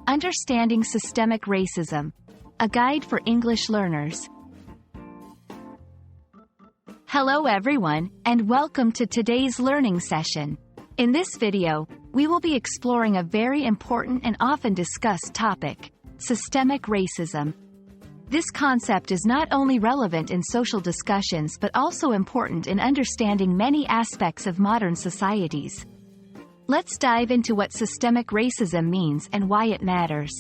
Understanding Systemic Racism, a guide for English learners. Hello everyone, and welcome to today's learning session. In this video, we will be exploring a very important and often discussed topic, systemic racism. This concept is not only relevant in social discussions but also important in understanding many aspects of modern societies. Let's dive into what systemic racism means and why it matters.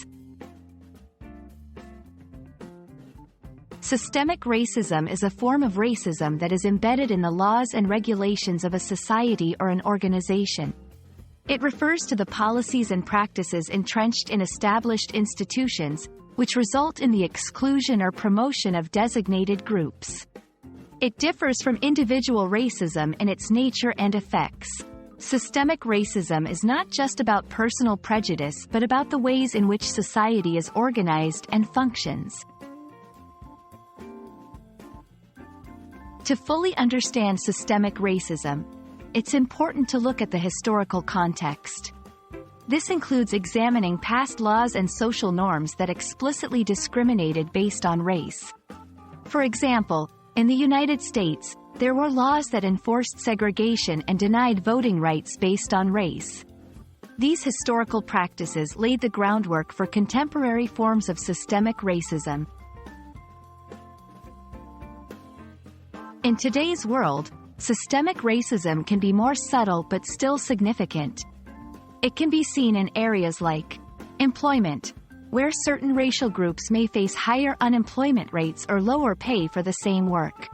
Systemic racism is a form of racism that is embedded in the laws and regulations of a society or an organization. It refers to the policies and practices entrenched in established institutions, which result in the exclusion or promotion of designated groups. It differs from individual racism in its nature and effects. Systemic racism is not just about personal prejudice but about the ways in which society is organized and functions. To fully understand systemic racism, it's important to look at the historical context. This includes examining past laws and social norms that explicitly discriminated based on race. For example, in the United States, there were laws that enforced segregation and denied voting rights based on race. These historical practices laid the groundwork for contemporary forms of systemic racism. In today's world, systemic racism can be more subtle but still significant. It can be seen in areas like employment, where certain racial groups may face higher unemployment rates or lower pay for the same work.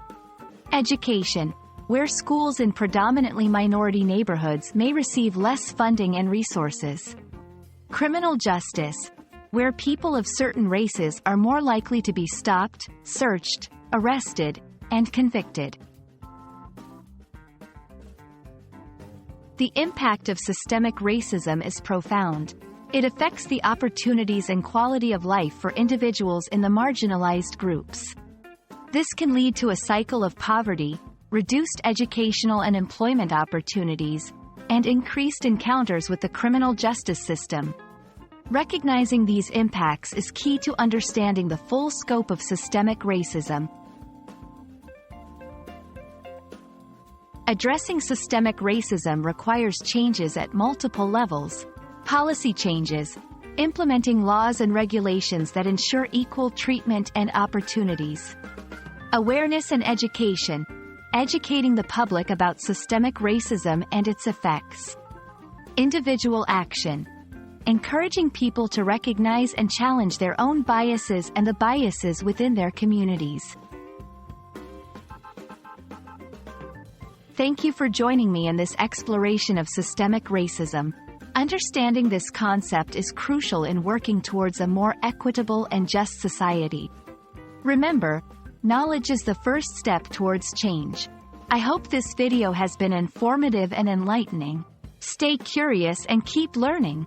Education, where schools in predominantly minority neighborhoods may receive less funding and resources. Criminal justice, where people of certain races are more likely to be stopped, searched, arrested, and convicted. The impact of systemic racism is profound. It affects the opportunities and quality of life for individuals in the marginalized groups. This can lead to a cycle of poverty, reduced educational and employment opportunities, and increased encounters with the criminal justice system. Recognizing these impacts is key to understanding the full scope of systemic racism. Addressing systemic racism requires changes at multiple levels. Policy changes, implementing laws and regulations that ensure equal treatment and opportunities. Awareness and education, educating the public about systemic racism and its effects. Individual action, encouraging people to recognize and challenge their own biases and the biases within their communities. Thank you for joining me in this exploration of systemic racism. Understanding this concept is crucial in working towards a more equitable and just society. Remember, knowledge is the first step towards change. I hope this video has been informative and enlightening. Stay curious and keep learning.